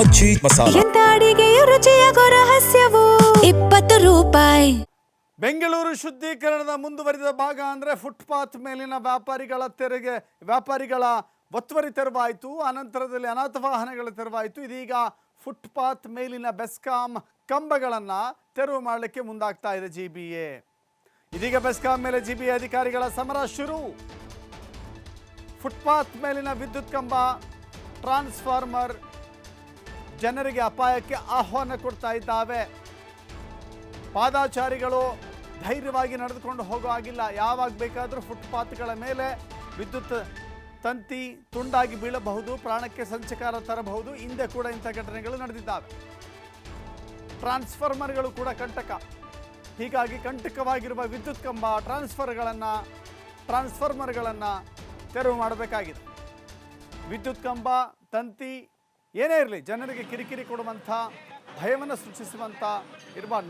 ಮಜ್ಜಿ ಮಸಾಲ. ಎಂತ ಅಡಿಗೆಯ ರುಚಿಯಾಗೋ ರಹಸ್ಯವು 20 ರೂಪಾಯಿ. ಬೆಂಗಳೂರು ಶುದ್ಧೀಕರಣದ ಮುಂದುವರಿದ ಭಾಗ ಅಂದರೆ ಫುಟ್ಪಾತ್ ಮೇಲಿನ ವ್ಯಾಪಾರಿಗಳ ಒತ್ತುವರಿ ತೆರವಾಯಿತು. ಅನಂತರದಲ್ಲಿ ಅನಾಥ ವಾಹನಗಳ ತೆರವಾಯಿತು. ಇದೀಗ ಫುಟ್ಪಾತ್ ಮೇಲಿನ ಬೆಸ್ಕಾಂ ಕಂಬಗಳನ್ನು ತೆರವು ಮಾಡಲಿಕ್ಕೆ ಮುಂದಾಗ್ತಾ ಇದೆ GBA. ಇದೀಗ ಬೆಸ್ಕಾಂ ಮೇಲೆ GBA ಅಧಿಕಾರಿಗಳ ಸಮರ ಶುರು. ಫುಟ್ಪಾತ್ ಮೇಲಿನ ವಿದ್ಯುತ್ ಕಂಬ, ಟ್ರಾನ್ಸ್ಫಾರ್ಮರ್ ಜನರಿಗೆ ಅಪಾಯಕ್ಕೆ ಆಹ್ವಾನ ಕೊಡ್ತಾ ಇದ್ದಾವೆ. ಪಾದಾಚಾರಿಗಳು ಧೈರ್ಯವಾಗಿ ನಡೆದುಕೊಂಡು ಹೋಗೋ ಹಾಗಿಲ್ಲ. ಯಾವಾಗ ಬೇಕಾದರೂ ಫುಟ್ಪಾತ್ಗಳ ಮೇಲೆ ವಿದ್ಯುತ್ ತಂತಿ ತುಂಡಾಗಿ ಬೀಳಬಹುದು, ಪ್ರಾಣಕ್ಕೆ ಸಂಚಕಾರ ತರಬಹುದು. ಹಿಂದೆ ಕೂಡ ಇಂಥ ಘಟನೆಗಳು ನಡೆದಿದ್ದಾವೆ. ಟ್ರಾನ್ಸ್ಫಾರ್ಮರ್ಗಳು ಕೂಡ ಕಂಟಕ. ಹೀಗಾಗಿ ಕಂಟಕವಾಗಿರುವ ವಿದ್ಯುತ್ ಕಂಬ, ಟ್ರಾನ್ಸ್ಫಾರ್ಮರ್ಗಳನ್ನು ತೆರವು ಮಾಡಬೇಕಾಗಿದೆ. ವಿದ್ಯುತ್ ಕಂಬ, ತಂತಿ ಏನೇ ಇರಲಿ, ಜನರಿಗೆ ಕಿರಿಕಿರಿ ಕೊಡುವಂಥ, ಭಯವನ್ನು ಸೃಷ್ಟಿಸುವಂಥ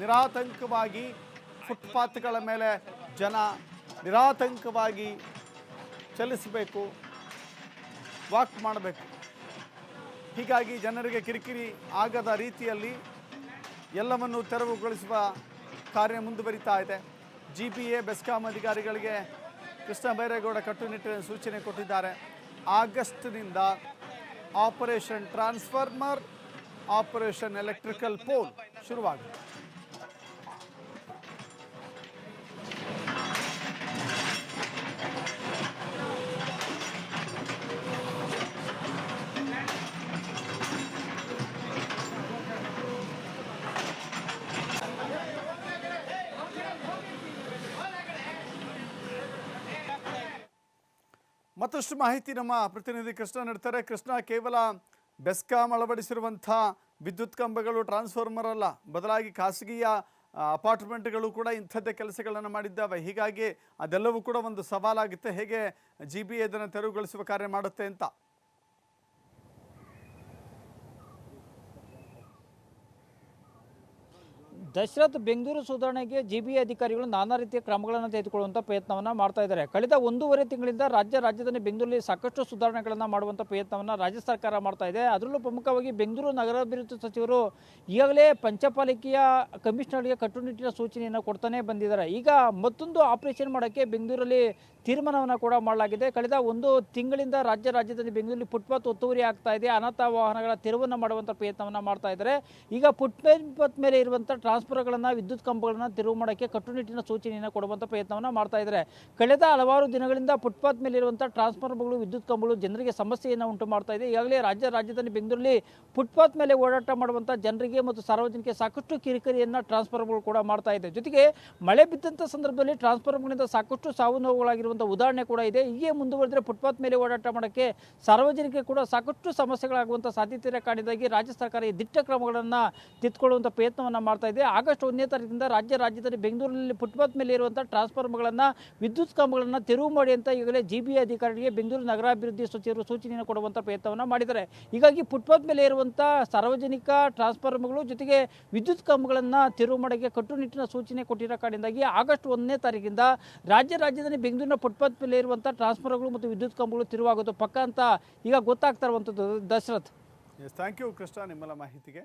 ನಿರಾತಂಕವಾಗಿ ಫುಟ್ಪಾತ್ಗಳ ಮೇಲೆ ಜನ ನಿರಾತಂಕವಾಗಿ ಚಲಿಸಬೇಕು, ವಾಕ್ ಮಾಡಬೇಕು. ಹೀಗಾಗಿ ಜನರಿಗೆ ಕಿರಿಕಿರಿ ಆಗದ ರೀತಿಯಲ್ಲಿ ಎಲ್ಲವನ್ನು ತೆರವುಗೊಳಿಸುವ ಕಾರ್ಯ ಮುಂದುವರಿತಾ ಇದೆ. GBA ಬೆಸ್ಕಾಂ ಅಧಿಕಾರಿಗಳಿಗೆ ಕೃಷ್ಣ ಬೈರೇಗೌಡ ಕಟ್ಟುನಿಟ್ಟಿನ ಸೂಚನೆ ಕೊಟ್ಟಿದ್ದಾರೆ. ಆಗಸ್ಟ್ನಿಂದ operation transformer, operation electrical pole ಶುರುವಾಗಿದೆ. ಮತ್ತಷ್ಟು ಮಾಹಿತಿ ನಮ್ಮ ಪ್ರತಿನಿಧಿ ಕೃಷ್ಣ ನೀಡ್ತಾರೆ. ಕೃಷ್ಣ, ಕೇವಲ ಬೆಸ್ಕಾಂ ಅಳವಡಿಸಿರುವಂಥ ವಿದ್ಯುತ್ ಕಂಬಗಳು, ಟ್ರಾನ್ಸ್ಫಾರ್ಮರ್ ಅಲ್ಲ, ಬದಲಾಗಿ ಖಾಸಗಿಯ ಅಪಾರ್ಟ್ಮೆಂಟ್ಗಳು ಕೂಡ ಇಂಥದ್ದೇ ಕೆಲಸಗಳನ್ನು ಮಾಡಿದ್ದಾವೆ. ಹೀಗಾಗಿ ಅದೆಲ್ಲವೂ ಕೂಡ ಒಂದು ಸವಾಲಾಗುತ್ತೆ. ಹೇಗೆ GBA ಇದನ್ನು ತೆರವುಗೊಳಿಸುವ ಕಾರ್ಯ ಮಾಡುತ್ತೆ ಅಂತ? ದಶರಥ್, ಬೆಂಗಳೂರು ಸುಧಾರಣೆಗೆ GBA ಅಧಿಕಾರಿಗಳು ನಾನಾ ರೀತಿಯ ಕ್ರಮಗಳನ್ನು ತೆಗೆದುಕೊಳ್ಳುವಂಥ ಪ್ರಯತ್ನವನ್ನು ಮಾಡ್ತಾ ಇದ್ದಾರೆ. ಕಳೆದ 1.5 ತಿಂಗಳಿಂದ ರಾಜಧಾನಿ ಬೆಂಗಳೂರಲ್ಲಿ ಸಾಕಷ್ಟು ಸುಧಾರಣೆಗಳನ್ನು ಮಾಡುವಂಥ ಪ್ರಯತ್ನವನ್ನು ರಾಜ್ಯ ಸರ್ಕಾರ ಮಾಡ್ತಾ ಇದೆ. ಅದರಲ್ಲೂ ಪ್ರಮುಖವಾಗಿ ಬೆಂಗಳೂರು ನಗರಾಭಿವೃದ್ಧಿ ಸಚಿವರು ಈಗಾಗಲೇ ಪಂಚಪಾಲಿಕೆಯ ಕಮಿಷನರ್ಗೆ ಕಟ್ಟುನಿಟ್ಟಿನ ಸೂಚನೆಯನ್ನು ಕೊಡ್ತಾನೆ ಬಂದಿದ್ದಾರೆ. ಈಗ ಮತ್ತೊಂದು ಆಪರೇಷನ್ ಮಾಡೋಕ್ಕೆ ಬೆಂಗಳೂರಲ್ಲಿ ತೀರ್ಮಾನವನ್ನು ಕೂಡ ಮಾಡಲಾಗಿದೆ. ಕಳೆದ 1 ತಿಂಗಳಿಂದ ರಾಜಧಾನಿ ಬೆಂಗಳೂರಲ್ಲಿ ಫುಟ್ಪಾತ್ ಒತ್ತುವರಿ ಆಗ್ತಾ ಇದೆ. ಅನಾಥ ವಾಹನಗಳ ತೆರವನ್ನು ಮಾಡುವಂಥ ಪ್ರಯತ್ನವನ್ನು ಮಾಡ್ತಾ ಇದ್ದಾರೆ. ಈಗ ಫುಟ್ಪಾತ್ ಮೇಲೆ ಇರುವಂಥ ಟ್ರಾನ್ಸ್ಫಾರ್ಮರ್ಗಳನ್ನು, ವಿದ್ಯುತ್ ಕಂಬಗಳನ್ನು ತೆರವು ಮಾಡೋಕ್ಕೆ ಕಟ್ಟುನಿಟ್ಟಿನ ಸೂಚನೆಯನ್ನು ಕೊಡುವಂಥ ಪ್ರಯತ್ನವನ್ನು ಮಾಡ್ತಾ ಇದ್ದಾರೆ. ಕಳೆದ ಹಲವಾರು ದಿನಗಳಿಂದ ಫುಟ್ಪಾತ್ ಮೇಲೆ ಇರುವಂಥ ಟ್ರಾನ್ಸ್ಫಾರ್ಮರ್ಗಳು, ವಿದ್ಯುತ್ ಕಂಬಗಳು ಜನರಿಗೆ ಸಮಸ್ಯೆಯನ್ನು ಉಂಟು ಮಾಡ್ತಾ ಇದೆ. ಈಗಾಗಲೇ ರಾಜಧಾನಿ ಬೆಂಗಳೂರಲ್ಲಿ ಫುಟ್ಪಾತ್ ಮೇಲೆ ಓಡಾಟ ಮಾಡುವಂಥ ಜನರಿಗೆ ಮತ್ತು ಸಾರ್ವಜನಿಕರಿಗೆ ಸಾಕಷ್ಟು ಕಿರಿಕಿರಿಯನ್ನು ಟ್ರಾನ್ಸ್ಫಾರ್ಮರ್ಗಳು ಕೂಡ ಮಾಡ್ತಾ ಇದೆ. ಜೊತೆಗೆ ಮಳೆ ಬಿದ್ದಂಥ ಸಂದರ್ಭದಲ್ಲಿ ಟ್ರಾನ್ಸ್ಫಾರ್ಮರ್ಗಳಿಂದ ಸಾಕಷ್ಟು ಸಾವು ನೋವುಗಳಾಗಿರುವಂಥ ಉದಾಹರಣೆ ಕೂಡ ಇದೆ. ಹೀಗೆ ಮುಂದುವರೆದರೆ ಫುಟ್ಪಾತ್ ಮೇಲೆ ಓಡಾಟ ಮಾಡೋಕ್ಕೆ ಸಾರ್ವಜನಿಕರಿಗೆ ಕೂಡ ಸಾಕಷ್ಟು ಸಮಸ್ಯೆಗಳಾಗುವಂಥ ಸಾಧ್ಯತೆ ಕಾಣಿದಾಗಿ ರಾಜ್ಯ ಸರ್ಕಾರ ಈ ದಿಟ್ಟ ಕ್ರಮಗಳನ್ನು ತೆಗೆದುಕೊಳ್ಳುವಂಥ ಪ್ರಯತ್ನವನ್ನು ಮಾಡ್ತಾ ಇದೆ. ಆಗಸ್ಟ್ 1ನೇ ತಾರೀಕಿನಿಂದ ರಾಜಧಾನಿ ಬೆಂಗಳೂರಿನಲ್ಲಿ ಫುಟ್ಪಾತ್ ಮೇಲೆ ಇರುವಂಥ ಟ್ರಾನ್ಸ್ಫಾರ್ಮರ್ಗಳನ್ನು, ವಿದ್ಯುತ್ ಕಂಬಗಳನ್ನು ತೆರವು ಮಾಡಿ ಅಂತ ಈಗಾಗಲೇ GBA ಅಧಿಕಾರಿಗಳಿಗೆ ಬೆಂಗಳೂರು ನಗರಾಭಿವೃದ್ಧಿ ಸಚಿವರು ಸೂಚನೆಯನ್ನು ಕೊಡುವಂಥ ಪ್ರಯತ್ನವನ್ನು ಮಾಡಿದ್ದಾರೆ. ಹೀಗಾಗಿ ಫುಟ್ಪಾತ್ ಮೇಲೆ ಇರುವಂಥ ಸಾರ್ವಜನಿಕ ಟ್ರಾನ್ಸ್ಫಾರ್ಮರ್ಗಳು ಜೊತೆಗೆ ವಿದ್ಯುತ್ ಕಂಬಗಳನ್ನು ತೆರವು ಮಾಡೋಕ್ಕೆ ಕಟ್ಟುನಿಟ್ಟಿನ ಸೂಚನೆ ಕೊಟ್ಟಿರೋ ಕಾರಣದಿಂದಾಗಿ ಆಗಸ್ಟ್ 1ನೇ ತಾರೀಕಿಂದ ರಾಜಧಾನಿ ಬೆಂಗಳೂರಿನ ಫುಟ್ಪಾತ್ ಮೇಲೆ ಇರುವಂಥ ಟ್ರಾನ್ಸ್ಫಾರ್ಮರ್ಗಳು ಮತ್ತು ವಿದ್ಯುತ್ ಕಂಬಗಳು ತೆರವಾಗೋದು ಪಕ್ಕ ಅಂತ ಈಗ ಗೊತ್ತಾಗ್ತಾ ಇರುವಂಥದ್ದು. ದಶರಥ್, ಥ್ಯಾಂಕ್ ಯು ಕೃಷ್ಣ ನಿಮ್ಮೆಲ್ಲ ಮಾಹಿತಿಗೆ.